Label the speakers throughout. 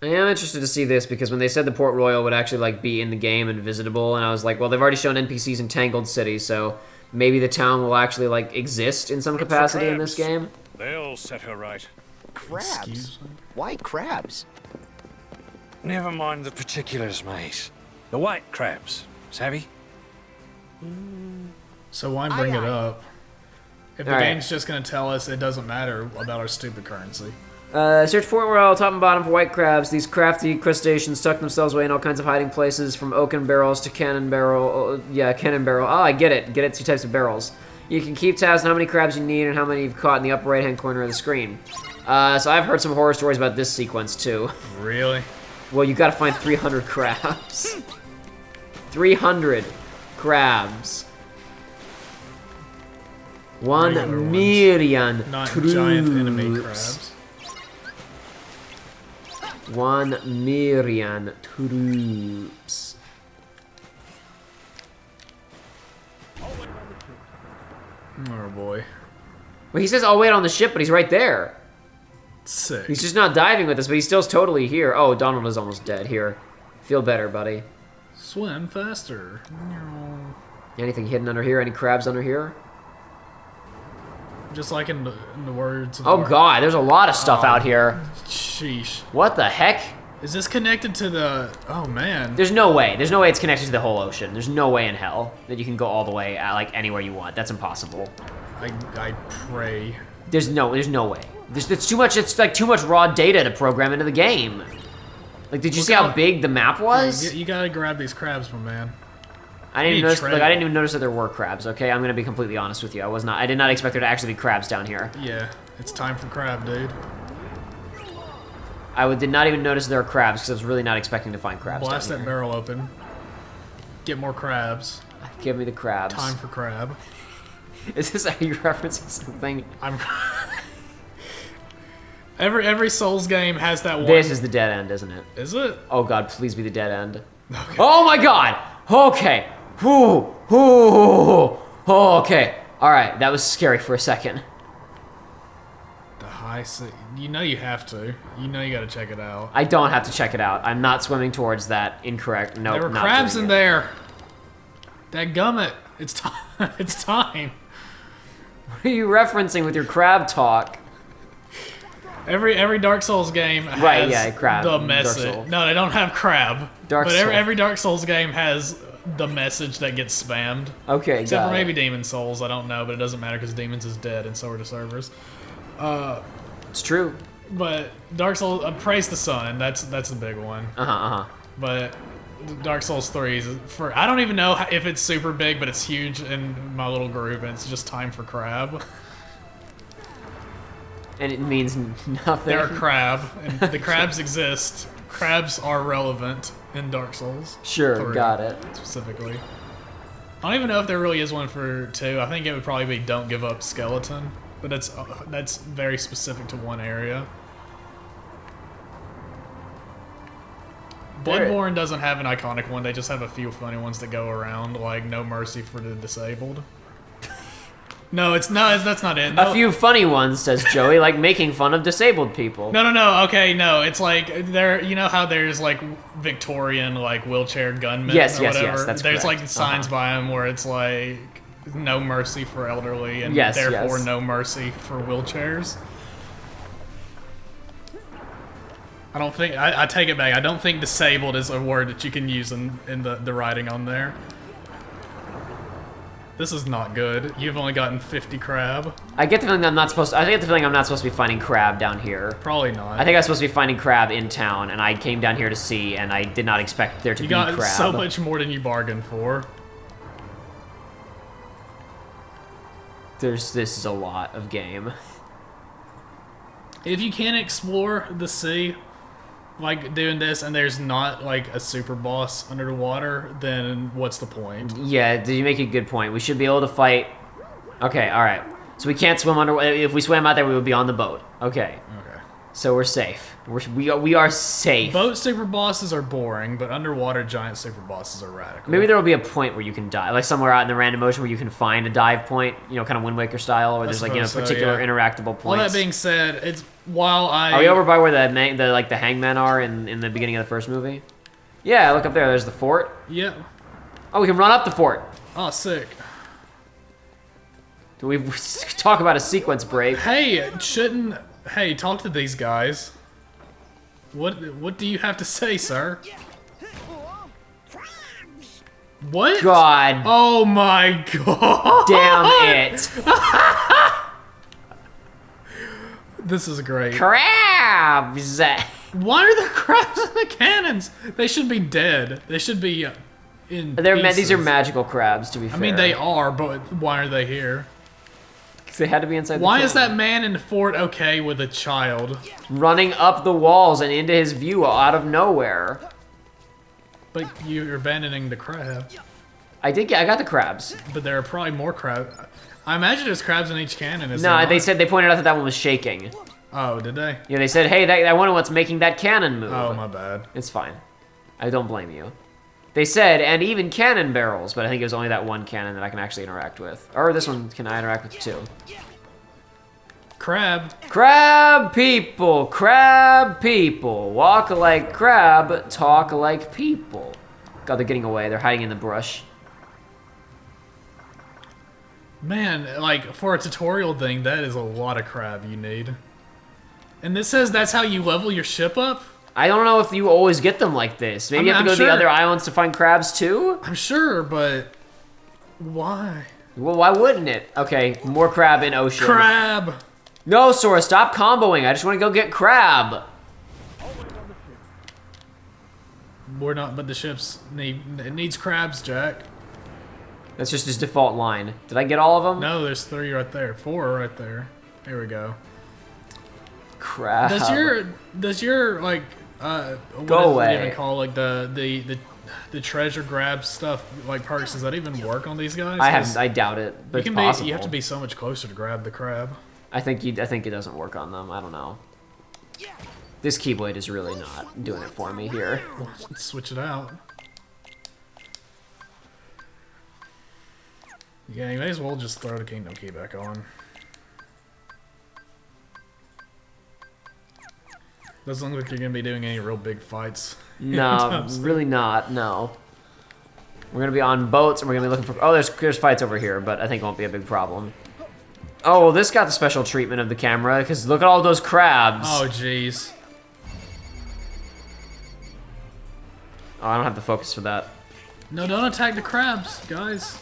Speaker 1: am interested to see this because when they said the Port Royal would actually like be in the game and visitable, and I was like, well, they've already shown NPCs in Tangled City, so maybe the town will actually like exist in some capacity in this game.
Speaker 2: They'll set her right.
Speaker 3: Crabs? Why crabs?
Speaker 2: Never mind the particulars, mate. The white crabs, savvy?
Speaker 4: So why bring it up? If the
Speaker 1: All right.
Speaker 4: game's just gonna tell us it doesn't matter about our stupid currency.
Speaker 1: Search Port Royal, top and bottom for white crabs. These crafty crustaceans tuck themselves away in all kinds of hiding places, from oaken barrels to cannon barrel. Cannon barrel. Oh, I get it. Get it, 2 types of barrels. You can keep tabs on how many crabs you need and how many you've caught in the upper right-hand corner of the screen. So I've heard some horror stories about this sequence, too.
Speaker 4: Really?
Speaker 1: Well, you gotta find 300 crabs. 300 crabs. 1
Speaker 4: Regular ones.
Speaker 1: million
Speaker 4: Not
Speaker 1: troops.
Speaker 4: giant enemy crabs.
Speaker 1: 1 million troops.
Speaker 4: Oh boy.
Speaker 1: Well, he says, I'll wait on the ship, but he's right there.
Speaker 4: Sick.
Speaker 1: He's just not diving with us, but he's still totally here. Oh, Donald is almost dead. Here. Feel better, buddy.
Speaker 4: Swim faster.
Speaker 1: Anything hidden under here? Any crabs under here?
Speaker 4: Just like in the words of
Speaker 1: Oh, God. There's a lot of stuff out here.
Speaker 4: Sheesh.
Speaker 1: What the heck?
Speaker 4: Is this connected to the... Oh, man.
Speaker 1: There's no way. There's no way it's connected to the whole ocean. There's no way in hell that you can go all the way, like, anywhere you want. That's impossible.
Speaker 4: I pray.
Speaker 1: There's no way. It's too much. It's like too much raw data to program into the game. Like, did you see how big the map was?
Speaker 4: You gotta grab these crabs, my man.
Speaker 1: I didn't
Speaker 4: need
Speaker 1: notice.
Speaker 4: treasure.
Speaker 1: Like, I didn't even notice that there were crabs. Okay, I'm gonna be completely honest with you. I did not expect there to actually be crabs down here.
Speaker 4: Yeah, it's time for crab, dude.
Speaker 1: Did not even notice there were crabs because I was really not expecting to find crabs.
Speaker 4: Blast
Speaker 1: down
Speaker 4: that
Speaker 1: here.
Speaker 4: barrel open. Get more crabs.
Speaker 1: Give me the crabs.
Speaker 4: Time for crab.
Speaker 1: Is this? Are you referencing something?
Speaker 4: I'm. Every Souls game has that one.
Speaker 1: This is the dead end, isn't it?
Speaker 4: Is it?
Speaker 1: Oh God, please be the dead end. Okay. Oh my God. Okay. Whoo. Whoo. Okay. All right. That was scary for a second.
Speaker 4: The high sea. You know you have to. You know you gotta check it out.
Speaker 1: I don't have to check it out. I'm not swimming towards that. Incorrect. No.
Speaker 4: There were
Speaker 1: not
Speaker 4: crabs
Speaker 1: doing
Speaker 4: in
Speaker 1: it.
Speaker 4: there. Dadgummit. It's time. It's time.
Speaker 1: What are you referencing with your crab talk?
Speaker 4: Every Dark Souls game has
Speaker 1: Right, yeah, crab.
Speaker 4: the
Speaker 1: Dark
Speaker 4: message.
Speaker 1: Souls.
Speaker 4: No, they don't have crab.
Speaker 1: Dark
Speaker 4: but
Speaker 1: Souls.
Speaker 4: every Dark Souls game has the message that gets spammed.
Speaker 1: Okay,
Speaker 4: Except
Speaker 1: got
Speaker 4: for
Speaker 1: it.
Speaker 4: maybe Demon Souls. I don't know, but it doesn't matter because Demons is dead and so are the servers.
Speaker 1: It's true.
Speaker 4: But Dark Souls, Praise the Sun. That's the big one. But Dark Souls 3 is for. I don't even know if it's super big, but it's huge in my little group, and it's just time for crab.
Speaker 1: And it means nothing.
Speaker 4: They're a crab, and the crabs exist. Crabs are relevant in Dark Souls.
Speaker 1: Sure,
Speaker 4: 3
Speaker 1: got it.
Speaker 4: Specifically. I don't even know if there really is one for 2. I think it would probably be Don't Give Up Skeleton, but that's very specific to one area. Bloodborne doesn't have an iconic one. They just have a few funny ones that go around, like No Mercy for the Disabled. No, it's not. That's not it. No.
Speaker 1: A few funny ones, says Joey, like making fun of disabled people.
Speaker 4: No. Okay, no. It's like there. You know how there's like Victorian like wheelchair gunmen.
Speaker 1: Yes,
Speaker 4: or
Speaker 1: yes,
Speaker 4: whatever?
Speaker 1: yes, that's
Speaker 4: There's
Speaker 1: correct.
Speaker 4: like signs by them where it's like No Mercy for elderly, and
Speaker 1: Yes,
Speaker 4: therefore
Speaker 1: yes.
Speaker 4: No Mercy for wheelchairs. I don't think. I take it back. I don't think disabled is a word that you can use in the writing on there. This is not good. You've only gotten 50 crab.
Speaker 1: I get the feeling that I'm not supposed to, I get the feeling I'm not supposed to be finding crab down here.
Speaker 4: Probably not.
Speaker 1: I think I'm supposed to be finding crab in town, and I came down here to see, and I did not expect there to
Speaker 4: You
Speaker 1: be
Speaker 4: got
Speaker 1: crab.
Speaker 4: so much more than you bargained for.
Speaker 1: This is a lot of game.
Speaker 4: If you can't explore the sea, like doing this, and there's not like a super boss under the water, then what's the point?
Speaker 1: Yeah, did you make a good point? We should be able to fight. Okay, all right. So we can't swim under. If we swam out there, we would be on the boat. Okay.
Speaker 4: Okay.
Speaker 1: So we're safe. We are safe.
Speaker 4: Boat super bosses are boring, but underwater giant super bosses are radical.
Speaker 1: Maybe there will be a point where you can dive, like somewhere out in the random ocean where you can find a dive point, you know, kind of Wind Waker style, where there's like, you know, particular interactable points.
Speaker 4: All that being said, it's
Speaker 1: Are we over by where the hangmen are in the beginning of the first movie? Yeah, look up there. There's the fort.
Speaker 4: Yeah.
Speaker 1: Oh, we can run up the fort.
Speaker 4: Oh, sick.
Speaker 1: Do we talk about a sequence break?
Speaker 4: Hey, Hey, talk to these guys. What do you have to say, sir? What?
Speaker 1: God.
Speaker 4: Oh my god.
Speaker 1: Damn it.
Speaker 4: This is great.
Speaker 1: Crabs.
Speaker 4: Why are the crabs in the cannons? They should be dead. They should be in pieces.
Speaker 1: These are magical crabs, to be fair.
Speaker 4: I mean, they are, but why are they here?
Speaker 1: They had to be inside the
Speaker 4: Why
Speaker 1: cannon.
Speaker 4: is that man in the fort okay with a child?
Speaker 1: Running up the walls and into his view out of nowhere.
Speaker 4: But you're abandoning the crab.
Speaker 1: I got the crabs.
Speaker 4: But there are probably more crabs. I imagine there's crabs in each cannon.
Speaker 1: No, they pointed out that one was shaking.
Speaker 4: Oh, did they?
Speaker 1: Yeah, they said, hey, I wonder what's making that cannon move.
Speaker 4: Oh, my bad.
Speaker 1: It's fine. I don't blame you. They said, and even cannon barrels, but I think it was only that one cannon that I can actually interact with. Or this one can I interact with too.
Speaker 4: Crab.
Speaker 1: Crab people, walk like crab, talk like people. God, they're getting away. They're hiding in the brush.
Speaker 4: Man, like, for a tutorial thing, that is a lot of crab you need. And this says that's how you level your ship up?
Speaker 1: I don't know if you always get them like this. Maybe you have to go to the other islands to find crabs too?
Speaker 4: I'm sure, but why?
Speaker 1: Well, why wouldn't it? Okay, more crab in ocean.
Speaker 4: Crab!
Speaker 1: No, Sora, stop comboing. I just want to go get crab.
Speaker 4: We're not, but the ship's it needs crabs, Jack.
Speaker 1: That's just his default line. Did I get all of them?
Speaker 4: No, there's 3 right there. 4 right there. Here we go.
Speaker 1: Crab.
Speaker 4: Does your like
Speaker 1: go away.
Speaker 4: What do you even call like the treasure grab stuff like perks? Does that even work on these guys?
Speaker 1: I doubt it, but
Speaker 4: you
Speaker 1: it's possible.
Speaker 4: You have to be so much closer to grab the crab.
Speaker 1: I think it doesn't work on them. I don't know. This Keyblade is really not doing it for me here.
Speaker 4: Let's switch it out. Yeah, you may as well just throw the Kingdom Key back on. Doesn't look like you're gonna be doing any real big fights.
Speaker 1: No, really not. No. We're gonna be on boats, and we're gonna be looking for. Oh, there's fights over here, but I think it won't be a big problem. Oh, well, this got the special treatment of the camera because look at all those crabs.
Speaker 4: Oh, jeez.
Speaker 1: Oh, I don't have the focus for that.
Speaker 4: No, don't attack the crabs, guys.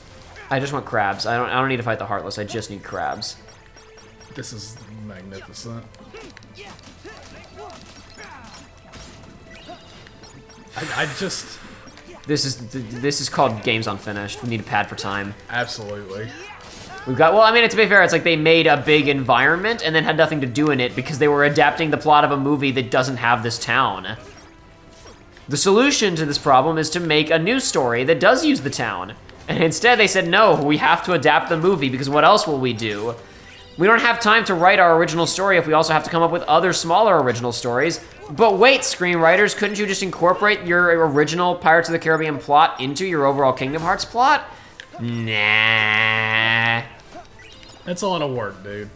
Speaker 1: I just want crabs. I don't need to fight the Heartless. I just need crabs.
Speaker 4: This is magnificent. I just.
Speaker 1: This is called Games Unfinished. We need a pad for time.
Speaker 4: Absolutely.
Speaker 1: We've got, well, I mean, to be fair, it's like they made a big environment and then had nothing to do in it because they were adapting the plot of a movie that doesn't have this town. The solution to this problem is to make a new story that does use the town. And instead they said, no, we have to adapt the movie because what else will we do? We don't have time to write our original story if we also have to come up with other smaller original stories. But wait, screenwriters, couldn't you just incorporate your original Pirates of the Caribbean plot into your overall Kingdom Hearts plot? Nah.
Speaker 4: That's a lot of work, dude.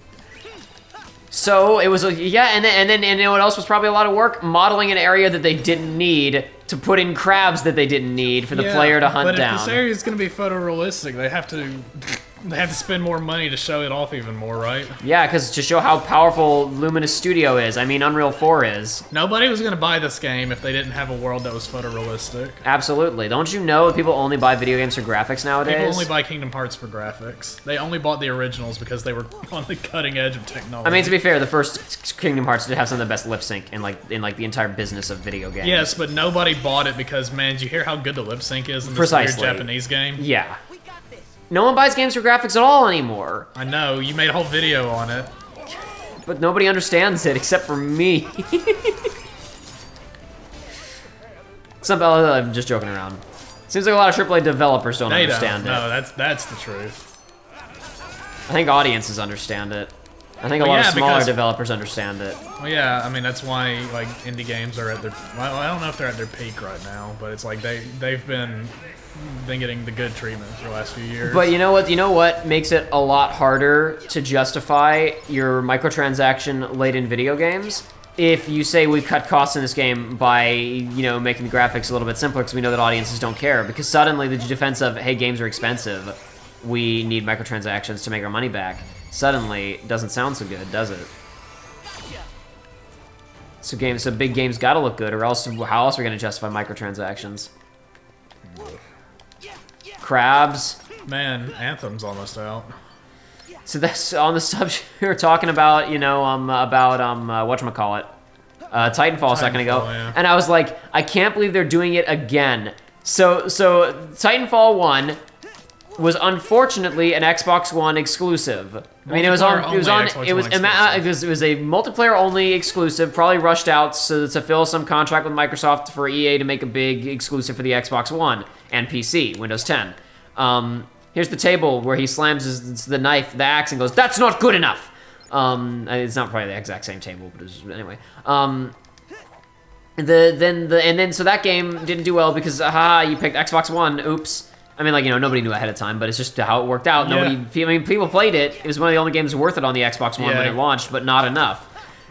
Speaker 1: So it was, yeah, and then you know what else was probably a lot of work? Modeling an area that they didn't need to put in crabs that they didn't need for the player to hunt down.
Speaker 4: But if this area is going to be photorealistic, they have to spend more money to show it off even more, right?
Speaker 1: Yeah, because to show how powerful Luminous Studio is, I mean Unreal 4 is.
Speaker 4: Nobody was going to buy this game if they didn't have a world that was photorealistic.
Speaker 1: Absolutely. Don't you know that people only buy video games for graphics nowadays?
Speaker 4: People only buy Kingdom Hearts for graphics. They only bought the originals because they were on the cutting edge of technology.
Speaker 1: I mean, to be fair, the first Kingdom Hearts did have some of the best lip sync in like the entire business of video games.
Speaker 4: Yes, but nobody bought it because, man, did you hear how good the lip sync is in this weird Japanese game?
Speaker 1: Yeah. No one buys games for graphics at all anymore.
Speaker 4: I know, you made a whole video on it.
Speaker 1: But nobody understands it except for me. I'm just joking around. Seems like a lot of AAA developers don't understand it.
Speaker 4: No, that's the truth.
Speaker 1: I think audiences understand it. I think a lot of smaller developers understand it.
Speaker 4: Well, yeah, I mean that's why like indie games are at their. Well, I don't know if they're at their peak right now, but it's like they've been getting the good treatment for the last few years.
Speaker 1: But you know what? You know what makes it a lot harder to justify your microtransaction laden video games? If you say we cut costs in this game by, you know, making the graphics a little bit simpler because we know that audiences don't care. Because suddenly the defense of, hey, games are expensive, we need microtransactions to make our money back, suddenly doesn't sound so good, does it? So big games gotta look good, or else how else are we gonna justify microtransactions? Crabs.
Speaker 4: Man, Anthem's almost out.
Speaker 1: So that's on the subject we were talking about, you know, whatchamacallit, Titanfall a second ago.
Speaker 4: Yeah.
Speaker 1: And I was like, I can't believe they're doing it again. So Titanfall 1 was unfortunately an Xbox One exclusive. I mean, it was a multiplayer only exclusive, probably rushed out to fulfill some contract with Microsoft for EA to make a big exclusive for the Xbox One and PC, Windows 10. Here's the table where he slams the axe, and goes, "That's not good enough." It's not probably the exact same table, but anyway. So that game didn't do well because you picked Xbox One. Oops. I mean, like, you know, nobody knew ahead of time, but it's just how it worked out.
Speaker 4: Yeah.
Speaker 1: People played it. It was one of the only games worth it on the Xbox One when it launched, but not enough.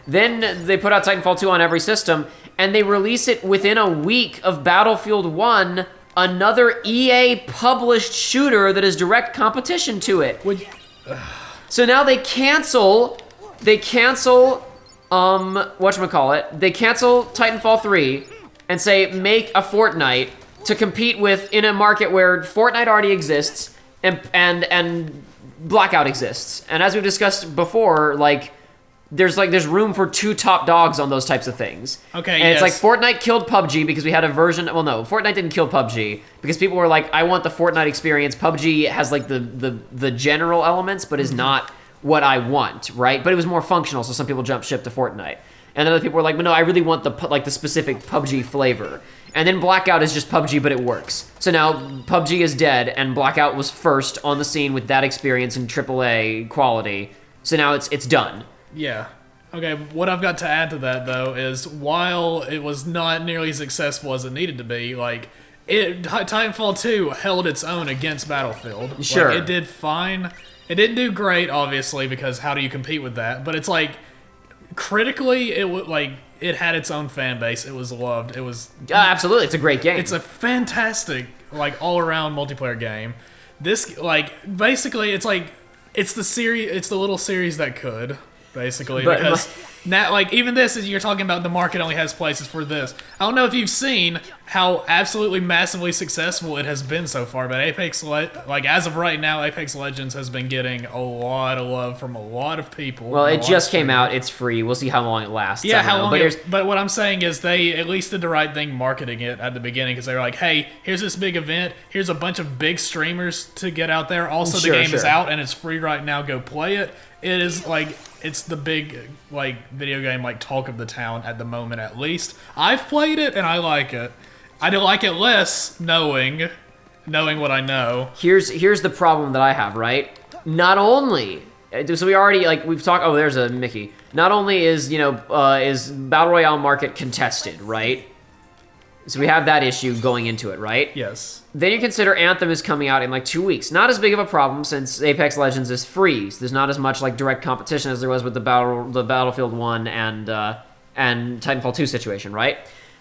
Speaker 1: Then they put out Titanfall 2 on every system, and they release it within a week of Battlefield 1, another EA-published shooter that is direct competition to it. So now they cancel whatchamacallit, they cancel Titanfall 3 and say, make a Fortnite to compete with in a market where Fortnite already exists and Blackout exists. And as we've discussed before, like, there's room for two top dogs on those types of things.
Speaker 4: Okay,
Speaker 1: and it's like Fortnite killed PUBG because we had a version. Well, no, Fortnite didn't kill PUBG because people were like, I want the Fortnite experience. PUBG has like the general elements, but is not what I want, right? But it was more functional, so some people jumped ship to Fortnite. And then other people were like, but no, I really want the specific PUBG flavor. And then Blackout is just PUBG, but it works. So now PUBG is dead, and Blackout was first on the scene with that experience in AAA quality. So now it's done.
Speaker 4: Yeah. Okay, what I've got to add to that, though, is while it was not nearly as successful as it needed to be, like, Titanfall 2 held its own against Battlefield.
Speaker 1: Sure.
Speaker 4: Like, it did fine. It didn't do great, obviously, because how do you compete with that? But it's like, critically, it had its own fan base. It was loved. It was...
Speaker 1: absolutely, it's a great game.
Speaker 4: It's a fantastic, like, all-around multiplayer game. This, like, basically, it's like, it's the little series that could... Basically, because now, like, even this is, you're talking about the market only has places for this. I don't know if you've seen how absolutely massively successful it has been so far, but like, as of right now, Apex Legends has been getting a lot of love from a lot of people.
Speaker 1: Well, it just came out. It's free. We'll see how long it lasts.
Speaker 4: Yeah, how long but what I'm saying is they at least did the right thing marketing it at the beginning, because they were like, hey, here's this big event. Here's a bunch of big streamers to get out there. Also, the game is out, and it's free right now. Go play it. It is, like... It's the big, like, video game, like, talk of the town at the moment, at least. I've played it, and I like it. I do like it less knowing what I know.
Speaker 1: Here's the problem that I have, right? Not only... So we already, like, we've talked... Oh, there's a Mickey. Not only is, you know, is Battle Royale market contested, right? So we have that issue going into it, right?
Speaker 4: Yes.
Speaker 1: Then you consider Anthem is coming out in like 2 weeks. Not as big of a problem since Apex Legends is free. So there's not as much like direct competition as there was with the Battlefield 1 and Titanfall 2 situation, right?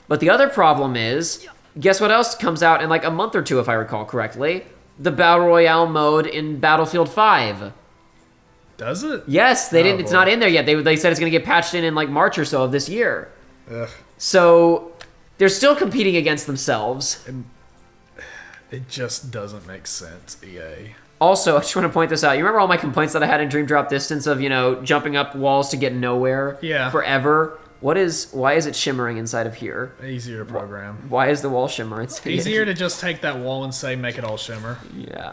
Speaker 1: But the other problem is, guess what else comes out in like a month or two, if I recall correctly? The Battle Royale mode in Battlefield 5.
Speaker 4: Does it?
Speaker 1: Yes, they didn't. It's not in there yet. They said it's going to get patched in like March or so of this year.
Speaker 4: Ugh.
Speaker 1: So they're still competing against themselves.
Speaker 4: It just doesn't make sense, EA.
Speaker 1: Also, I just want to point this out. You remember all my complaints that I had in Dream Drop Distance of, you know, jumping up walls to get nowhere forever? Why is it shimmering inside of here?
Speaker 4: Easier to program.
Speaker 1: Why is the wall shimmer? It's
Speaker 4: easier to just take that wall and say, make it all shimmer.
Speaker 1: Yeah.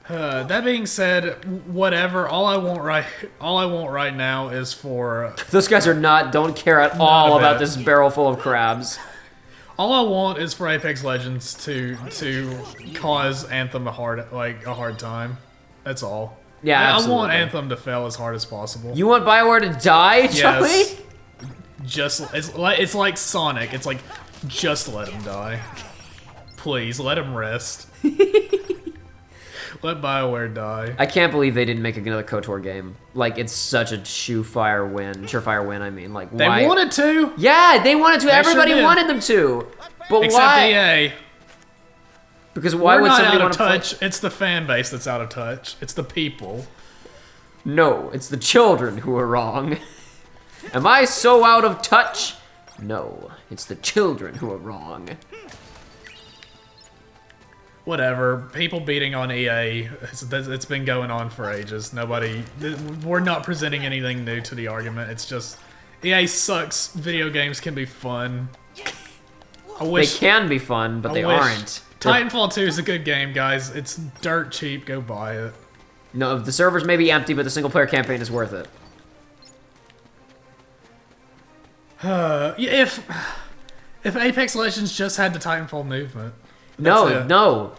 Speaker 4: That being said, whatever. All I want right now is for...
Speaker 1: Those guys don't care at all about this barrel full of crabs.
Speaker 4: All I want is for Apex Legends to cause Anthem a hard time. That's all.
Speaker 1: Yeah,
Speaker 4: I
Speaker 1: absolutely.
Speaker 4: want Anthem to fail as hard as possible.
Speaker 1: You want BioWare to die, Joey?
Speaker 4: Yes. It's like Sonic. It's like, just let him die. Please, let him rest. Let BioWare die.
Speaker 1: I can't believe they didn't make another KOTOR game. Like, it's such a surefire win, I mean. Like,
Speaker 4: They
Speaker 1: why?
Speaker 4: wanted to.
Speaker 1: Yeah, they wanted to.
Speaker 4: They
Speaker 1: Everybody
Speaker 4: sure did.
Speaker 1: wanted them to. But
Speaker 4: Except
Speaker 1: why?
Speaker 4: EA.
Speaker 1: Because why
Speaker 4: We're
Speaker 1: would
Speaker 4: not
Speaker 1: somebody
Speaker 4: out
Speaker 1: want
Speaker 4: of
Speaker 1: to play?
Speaker 4: touch. It's the fan base that's out of touch. It's the people.
Speaker 1: No, it's the children who are wrong. Am I so out of touch? No, it's the children who are wrong.
Speaker 4: Whatever. People beating on EA, it's been going on for ages. We're not presenting anything new to the argument. It's just, EA sucks. Video games can be fun.
Speaker 1: They can be fun, but they aren't.
Speaker 4: Titanfall 2 is a good game, guys. It's dirt cheap. Go buy it.
Speaker 1: No, the servers may be empty, but the single-player campaign is worth it.
Speaker 4: If Apex Legends just had the Titanfall movement.
Speaker 1: No,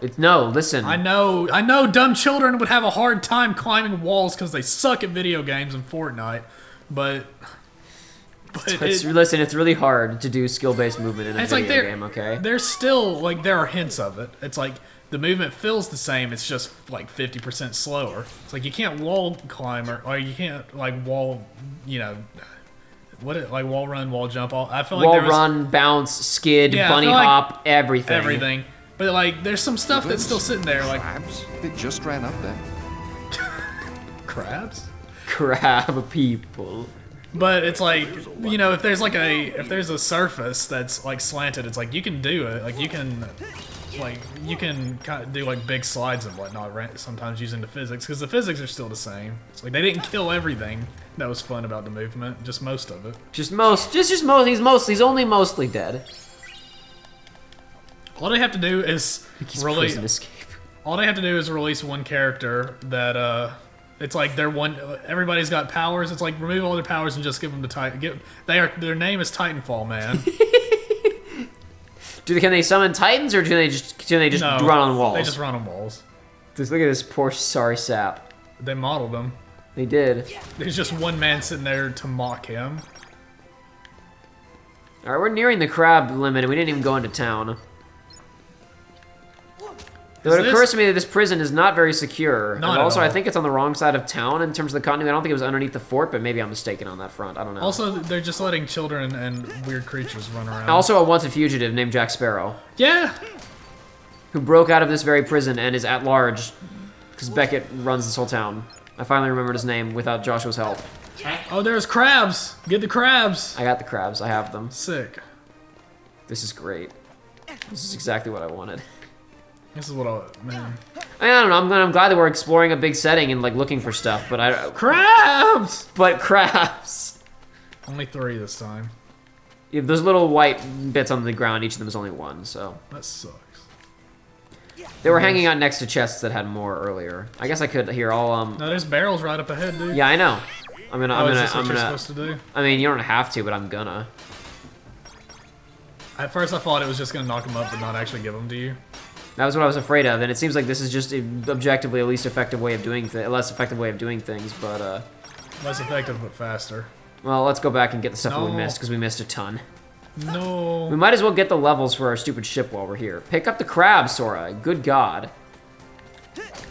Speaker 1: listen.
Speaker 4: I know dumb children would have a hard time climbing walls because they suck at video games and Fortnite, but
Speaker 1: Listen, it's really hard to do skill-based movement in a video game, okay?
Speaker 4: There's still, like, there are hints of it. It's like, the movement feels the same, it's just, like, 50% slower. It's like, you can't wall climb, or you can't, like, wall, you know, like, wall run, wall jump, I feel like
Speaker 1: Wall run, bounce, skid, bunny hop, everything.
Speaker 4: Everything. But, like, there's some stuff that's still sitting there, like...
Speaker 5: Crabs? They just ran up there.
Speaker 4: Crabs?
Speaker 1: Crab people.
Speaker 4: But it's like, you know, if there's a surface that's like slanted, it's like you can do it. Like you can kind of do like big slides and whatnot. Sometimes using the physics, because the physics are still the same. It's like they didn't kill everything that was fun about the movement, just most of it.
Speaker 1: Just most. He's only mostly dead.
Speaker 4: All they have to do is release.
Speaker 1: Escape.
Speaker 4: All they have to do is release one character that it's like everybody's got powers. It's like remove all their powers and just give them the Titan. Their name is Titanfall, man.
Speaker 1: Can they summon Titans, or do they just run on walls?
Speaker 4: They just run on walls.
Speaker 1: Just look at this poor sorry sap.
Speaker 4: They modeled them.
Speaker 1: They did.
Speaker 4: There's just one man sitting there to mock him.
Speaker 1: All right, we're nearing the crab limit, and we didn't even go into town. Though it occurs to me that this prison is not very secure. And also, I think it's on the wrong side of town in terms of the continuity. I don't think it was underneath the fort, but maybe I'm mistaken on that front. I don't know.
Speaker 4: Also, they're just letting children and weird creatures run around.
Speaker 1: Also, a wanted fugitive named Jack Sparrow.
Speaker 4: Yeah!
Speaker 1: Who broke out of this very prison and is at large, because Beckett runs this whole town. I finally remembered his name without Joshua's help.
Speaker 4: Oh, there's crabs! Get the crabs!
Speaker 1: I got the crabs. I have them.
Speaker 4: Sick.
Speaker 1: This is great. This is exactly what I wanted.
Speaker 4: This is what man.
Speaker 1: I don't know. I'm glad that we're exploring a big setting and like looking for stuff, but
Speaker 4: crabs.
Speaker 1: But crabs.
Speaker 4: Only 3 this time.
Speaker 1: Yeah, those little white bits on the ground. Each of them is only 1. So
Speaker 4: that sucks.
Speaker 1: They were hanging out next to chests that had more earlier. I guess I could hear all
Speaker 4: No, there's barrels right up ahead, dude.
Speaker 1: Yeah, I know. I'm
Speaker 4: you're supposed to do?
Speaker 1: I mean, you don't have to, but I'm gonna.
Speaker 4: At first, I thought it was just gonna knock them up, but not actually give them to you.
Speaker 1: That was what I was afraid of, and it seems like this is just objectively a less effective way of doing things, but
Speaker 4: less effective but faster.
Speaker 1: Well, let's go back and get the stuff that we missed, because we missed a ton.
Speaker 4: No.
Speaker 1: We might as well get the levels for our stupid ship while we're here. Pick up the crabs, Sora. Good God.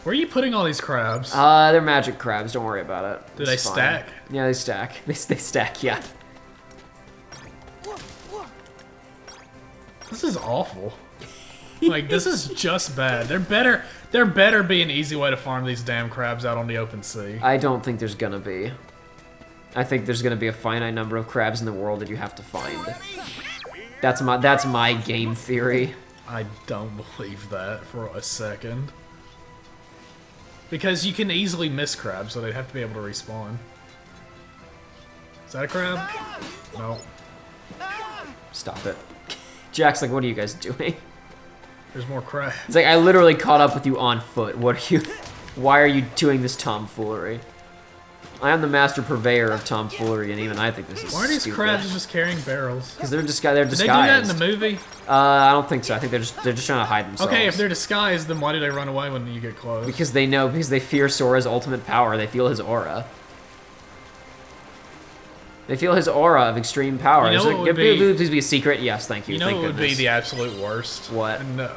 Speaker 4: Where are you putting all these crabs?
Speaker 1: They're magic crabs. Don't worry about it.
Speaker 4: Do they stack?
Speaker 1: Yeah, they stack. They stack, yeah.
Speaker 4: This is awful. Like, this is just bad. There better be an easy way to farm these damn crabs out on the open sea.
Speaker 1: I don't think there's gonna be. I think there's gonna be a finite number of crabs in the world that you have to find. That's my game theory.
Speaker 4: I don't believe that for a second. Because you can easily miss crabs, so they'd have to be able to respawn. Is that a crab? No.
Speaker 1: Stop it. Jack's like, what are you guys doing?
Speaker 4: There's more crabs.
Speaker 1: It's like, I literally caught up with you on foot. What are you... Why are you doing this tomfoolery? I am the master purveyor of tomfoolery, and even I think this is
Speaker 4: Why are these
Speaker 1: stupid.
Speaker 4: crabs just carrying barrels?
Speaker 1: Because they're disguised.
Speaker 4: Did they do that in the movie?
Speaker 1: I don't think so. I think they're just trying to hide themselves.
Speaker 4: Okay, if they're disguised, then why do they run away when you get close?
Speaker 1: Because they fear Sora's ultimate power. They feel his aura. They feel his aura of extreme power.
Speaker 4: You know what would be-
Speaker 1: Please be a secret. Yes, thank you.
Speaker 4: You know
Speaker 1: Thank
Speaker 4: what would be
Speaker 1: goodness.
Speaker 4: the absolute worst?
Speaker 1: What?
Speaker 4: And,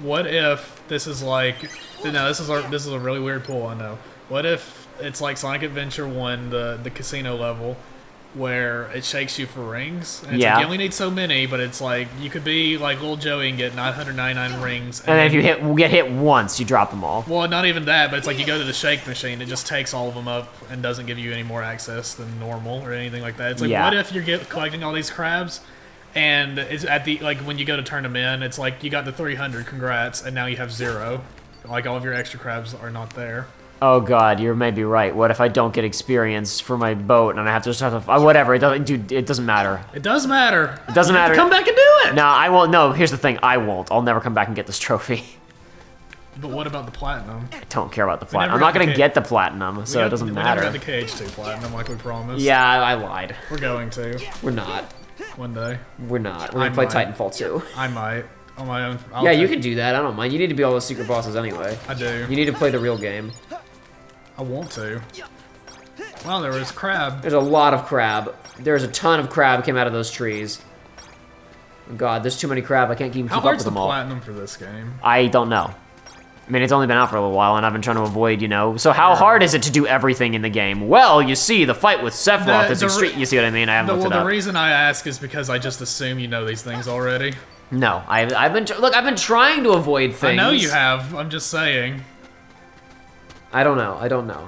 Speaker 4: what if this is like... No, this is a really weird pull, I know. What if it's like Sonic Adventure 1, the casino level, where it shakes you for rings? And it's
Speaker 1: Yeah.
Speaker 4: like, you only need so many, but it's like, you could be like Little Joey and get 999 rings.
Speaker 1: And then if you get hit once, you drop them all.
Speaker 4: Well, not even that, but it's like you go to the shake machine, it just takes all of them up and doesn't give you any more access than normal or anything like that. It's like,
Speaker 1: Yeah.
Speaker 4: what if you're collecting all these crabs, and it's at the, like, when you go to turn them in, it's like, you got the 300, congrats, and now you have 0. Like, all of your extra crabs are not there.
Speaker 1: Oh god, you may be right. What if I don't get experience for my boat and I have to whatever? It doesn't, dude. It doesn't matter.
Speaker 4: It does matter.
Speaker 1: It doesn't
Speaker 4: You have
Speaker 1: matter.
Speaker 4: to come back and do it!
Speaker 1: No, I won't. No, here's the thing. I won't. I'll never come back and get this trophy.
Speaker 4: But what about the platinum?
Speaker 1: I don't care about the platinum. I'm
Speaker 4: never
Speaker 1: not
Speaker 4: got
Speaker 1: gonna
Speaker 4: the
Speaker 1: get the platinum, so it doesn't
Speaker 4: We
Speaker 1: matter.
Speaker 4: never got the KH2 platinum like we promised.
Speaker 1: Yeah, I lied.
Speaker 4: We're going to.
Speaker 1: We're not.
Speaker 4: One day.
Speaker 1: We're not. We're gonna play
Speaker 4: might.
Speaker 1: Titanfall 2.
Speaker 4: I might. On my own.
Speaker 1: Yeah, you can do that. I don't mind. You need to be all those secret bosses anyway.
Speaker 4: I do.
Speaker 1: You need to play the real game.
Speaker 4: I want to. Wow, there was crab.
Speaker 1: There's a lot of crab. There's a ton of crab came out of those trees. God, there's too many crab. I can't keep
Speaker 4: How
Speaker 1: up
Speaker 4: hard's
Speaker 1: with
Speaker 4: the
Speaker 1: them all.
Speaker 4: platinum for this game?
Speaker 1: I don't know. I mean, it's only been out for a little while, and I've been trying to avoid, you know. So how hard is it to do everything in the game? Well, you see, the fight with Sephiroth is extreme. You see what I mean? I haven't looked it
Speaker 4: The
Speaker 1: up.
Speaker 4: reason I ask is because I just assume you know these things already.
Speaker 1: No, I've been I've been trying to avoid things.
Speaker 4: I know you have. I'm just saying.
Speaker 1: I don't know.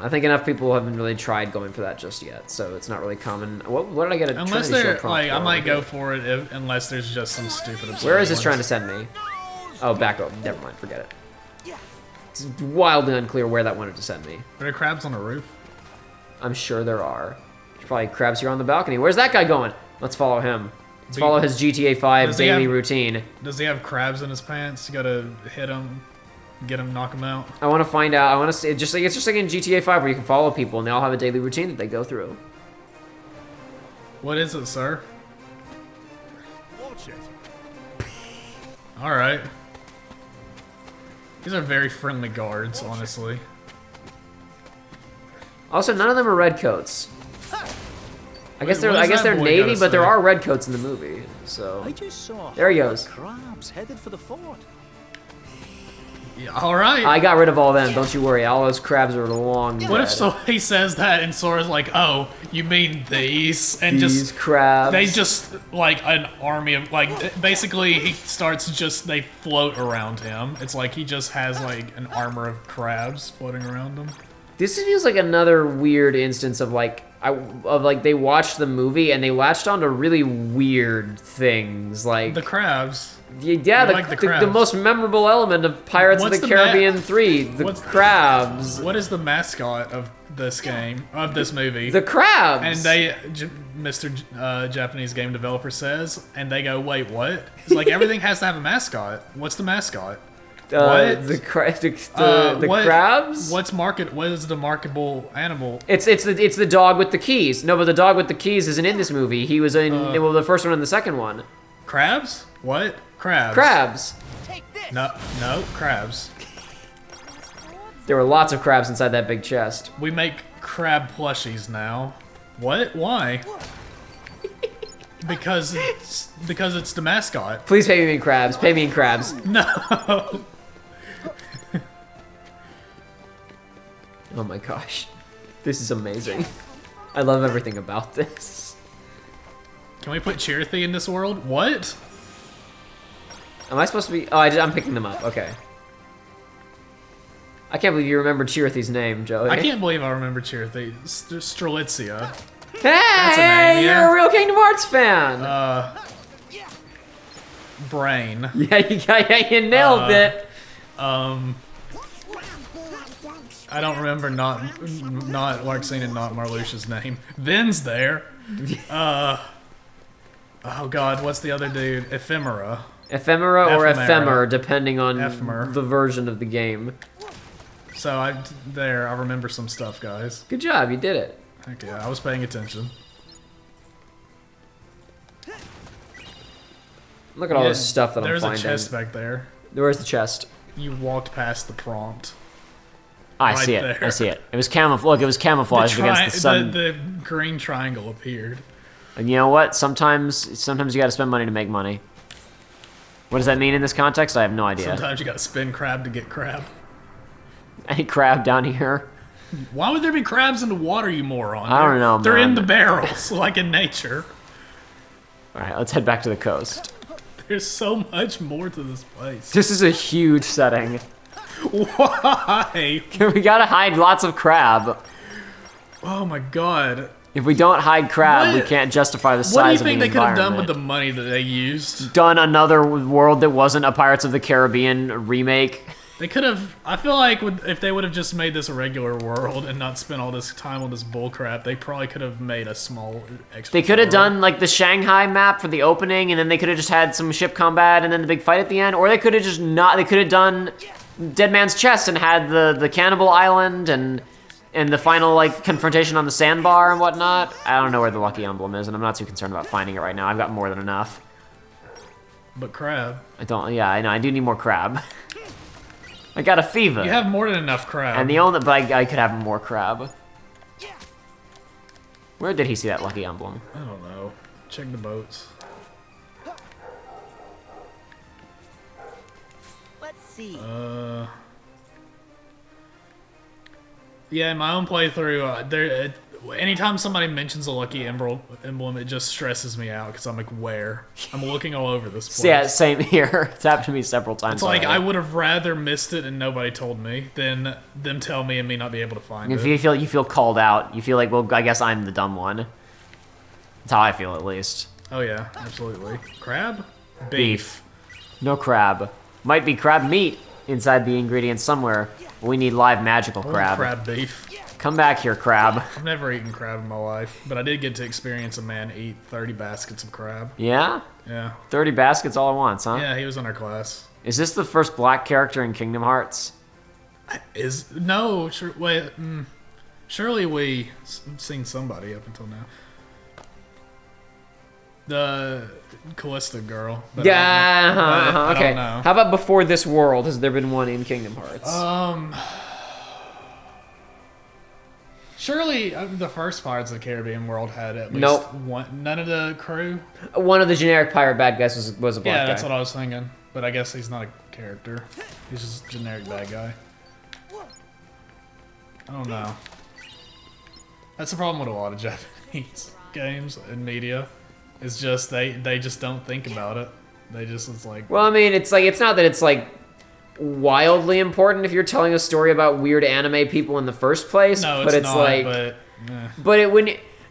Speaker 1: I think enough people haven't really tried going for that just yet, so it's not really common. What did I get a
Speaker 4: Unless
Speaker 1: Trinity
Speaker 4: they're
Speaker 1: Shield prompt
Speaker 4: like, I
Speaker 1: for?
Speaker 4: might go for it unless there's just some stupid.
Speaker 1: Where is this trying to send me? Oh, back up. Never mind. Forget it. It's wildly unclear where that wanted to send me.
Speaker 4: Are there crabs on the roof?
Speaker 1: I'm sure there are. There's probably crabs here on the balcony. Where's that guy going? Let's follow him. Let's follow his GTA 5
Speaker 4: Does he
Speaker 1: daily
Speaker 4: have-
Speaker 1: routine.
Speaker 4: Does he have crabs in his pants? You gotta hit him, get him, knock him out.
Speaker 1: I want to find out. I want to see. It's just like in GTA 5 where you can follow people and they all have a daily routine that they go through.
Speaker 4: What is it, sir?
Speaker 3: Watch it.
Speaker 4: All right. These are very friendly guards, honestly.
Speaker 1: Also, none of them are redcoats. I guess
Speaker 4: Wait, what does that
Speaker 1: they're
Speaker 4: boy
Speaker 1: navy,
Speaker 4: gotta
Speaker 1: but there
Speaker 4: say?
Speaker 1: are redcoats in the movie. So
Speaker 3: I just saw
Speaker 1: There he goes.
Speaker 3: crabs headed for the fort.
Speaker 4: Yeah, all right.
Speaker 1: I got rid of all them. Don't you worry. All those crabs are long
Speaker 4: What if
Speaker 1: dead.
Speaker 4: he says that and Sora's like, "Oh, you mean these?" And
Speaker 1: These
Speaker 4: just
Speaker 1: crabs?
Speaker 4: they just like an army of like basically he starts they float around him. It's like he just has like an armor of crabs floating around him.
Speaker 1: This feels like another weird instance of like they watched the movie and they latched onto really weird things like
Speaker 4: The crabs.
Speaker 1: yeah,
Speaker 4: like the
Speaker 1: the
Speaker 4: crabs.
Speaker 1: most memorable element of Pirates
Speaker 4: What's
Speaker 1: of the
Speaker 4: the ma-
Speaker 1: Caribbean 3, the
Speaker 4: what's-
Speaker 1: crabs.
Speaker 4: What is the mascot of this game of this movie?
Speaker 1: The crabs.
Speaker 4: And Mr. Japanese game developer says, and they go, "Wait, what?" It's like everything has to have a mascot. What's the mascot? What?
Speaker 1: the
Speaker 4: What-
Speaker 1: crabs.
Speaker 4: What is the marketable animal?
Speaker 1: It's the dog with the keys. No, but the dog with the keys isn't in this movie. He was in well, the first one and the second one.
Speaker 4: Crabs? What? Crabs.
Speaker 1: Crabs.
Speaker 4: No, crabs.
Speaker 1: There were lots of crabs inside that big chest.
Speaker 4: We make crab plushies now. What? Why? Because it's the mascot.
Speaker 1: Please pay me in crabs. Pay me in crabs.
Speaker 4: No.
Speaker 1: Oh my gosh. This is amazing. I love everything about this.
Speaker 4: Can we put Chirithy in this world? What?
Speaker 1: Am I supposed to be... Oh, I'm picking them up. Okay. I can't believe you remembered Chirithy's name, Joey.
Speaker 4: I can't believe I remember Chirithy. Strelitzia.
Speaker 1: Hey,
Speaker 4: name, yeah.
Speaker 1: you're a real Kingdom Hearts fan.
Speaker 4: Brain.
Speaker 1: Yeah, you nailed it.
Speaker 4: I don't remember not Larxene and not Marluxia's name. Vin's there. Oh god, what's the other dude?
Speaker 1: Ephemera or
Speaker 4: Ephemera.
Speaker 1: Ephemer, depending on
Speaker 4: Ephemer.
Speaker 1: the version of the game.
Speaker 4: So I remember some stuff, guys.
Speaker 1: Good job, you did it.
Speaker 4: Heck yeah, I was paying attention.
Speaker 1: Look at all this stuff that I'm finding.
Speaker 4: There's a chest back there.
Speaker 1: Where's the chest?
Speaker 4: You walked past the prompt.
Speaker 1: I see it.
Speaker 4: there.
Speaker 1: I see it. It was Look, it was camouflaged against the sun.
Speaker 4: The green triangle appeared.
Speaker 1: And you know what? Sometimes you gotta spend money to make money. What does that mean in this context? I have no idea.
Speaker 4: Sometimes you gotta spin crab to get crab.
Speaker 1: Any crab down here?
Speaker 4: Why would there be crabs in the water, you moron?
Speaker 1: I don't know,
Speaker 4: They're
Speaker 1: man.
Speaker 4: in the barrels, like in nature.
Speaker 1: Alright, let's head back to the coast.
Speaker 4: There's so much more to this place.
Speaker 1: This is a huge setting.
Speaker 4: Why?
Speaker 1: We gotta hide lots of crab.
Speaker 4: Oh my god.
Speaker 1: If we don't hide crab, we can't justify the size of the
Speaker 4: What do you think they could have done
Speaker 1: environment.
Speaker 4: with the money that they used?
Speaker 1: Done another world that wasn't a Pirates of the Caribbean remake.
Speaker 4: They could have. I feel like if they would have just made this a regular world and not spent all this time on this bullcrap, they probably could have made a small extra.
Speaker 1: They could have
Speaker 4: world.
Speaker 1: done like the Shanghai map for the opening, and then they could have just had some ship combat and then the big fight at the end, or they could have just not. They could have done Dead Man's Chest and had the cannibal island and the final like confrontation on the sandbar and whatnot. I don't know where the lucky emblem is, and I'm not too concerned about finding it right now. I've got more than enough.
Speaker 4: But crab.
Speaker 1: I don't. Yeah, I know. I do need more crab. I got a fever.
Speaker 4: You have more than enough crab.
Speaker 1: And the only, but I could have more crab. Where did he see that lucky emblem?
Speaker 4: I don't know. Check the boats.
Speaker 3: Let's see.
Speaker 4: Yeah, in my own playthrough, anytime somebody mentions a lucky emblem, it just stresses me out because I'm like, where? I'm looking all over this place.
Speaker 1: Yeah, same here. It's happened to me several times.
Speaker 4: It's like
Speaker 1: already.
Speaker 4: I would have rather missed it and nobody told me than them tell me and me not be able to find
Speaker 1: If
Speaker 4: it.
Speaker 1: you feel called out, you feel like, well, I guess I'm the dumb one. That's how I feel, at least.
Speaker 4: Oh yeah, absolutely. Crab?
Speaker 1: Beef. No crab. Might be crab meat inside the ingredients somewhere. But we need live magical
Speaker 4: I want
Speaker 1: crab.
Speaker 4: crab beef.
Speaker 1: Come back here, crab.
Speaker 4: I've never eaten crab in my life, but I did get to experience a man eat 30 baskets of crab.
Speaker 1: Yeah?
Speaker 4: Yeah.
Speaker 1: 30 baskets all at once, huh?
Speaker 4: Yeah, he was in our class.
Speaker 1: Is this the first black character in Kingdom Hearts?
Speaker 4: Surely we seen somebody up until now. The Callista girl. but I
Speaker 1: Yeah, okay.
Speaker 4: don't know.
Speaker 1: How about before this world? Has there been one in Kingdom Hearts?
Speaker 4: Surely the first Pirates of the Caribbean world had at least
Speaker 1: Nope.
Speaker 4: one. None of the crew.
Speaker 1: One of the generic pirate bad guys was a black
Speaker 4: Yeah,
Speaker 1: guy.
Speaker 4: that's what I was thinking. But I guess he's not a character. He's just a generic bad guy. I don't know. That's the problem with a lot of Japanese games and media. It's just they just don't think about it. They just it's like.
Speaker 1: Well, I mean, it's not that it's like wildly important if you're telling a story about weird anime people in the first place.
Speaker 4: No,
Speaker 1: but
Speaker 4: it's not.
Speaker 1: like,
Speaker 4: But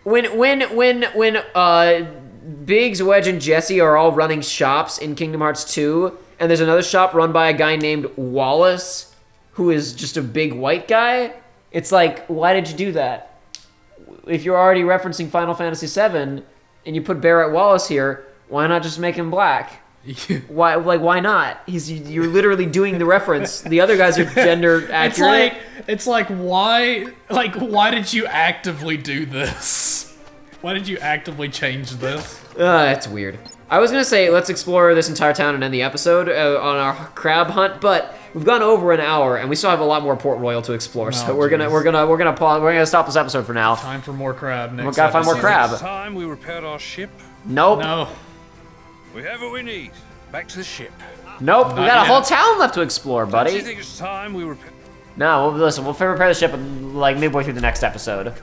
Speaker 1: when Biggs, Wedge, and Jesse are all running shops in Kingdom Hearts 2, and there's another shop run by a guy named Wallace, who is just a big white guy. It's like, why did you do that? If you're already referencing Final Fantasy VII and you put Barrett Wallace here, why not just make him black? Why not? You're literally doing the reference. The other guys are gender accurate.
Speaker 4: It's like why did you actively do this? Why did you actively change this?
Speaker 1: That's weird. I was gonna say let's explore this entire town and end the episode on our crab hunt, but we've gone over an hour and we still have a lot more Port Royal to explore. So we're gonna pause. We're gonna stop this episode for now.
Speaker 4: Time for more crab.
Speaker 1: We gotta find more crab.
Speaker 2: It's time we repaired our ship.
Speaker 1: Nope.
Speaker 4: No.
Speaker 2: We have what we need. Back to the ship.
Speaker 1: Nope. We got
Speaker 4: yet.
Speaker 1: a whole town left to explore,
Speaker 2: Do you
Speaker 1: buddy.
Speaker 2: think it's time we repair?
Speaker 1: No, listen. We'll repair the ship like midway through the next episode.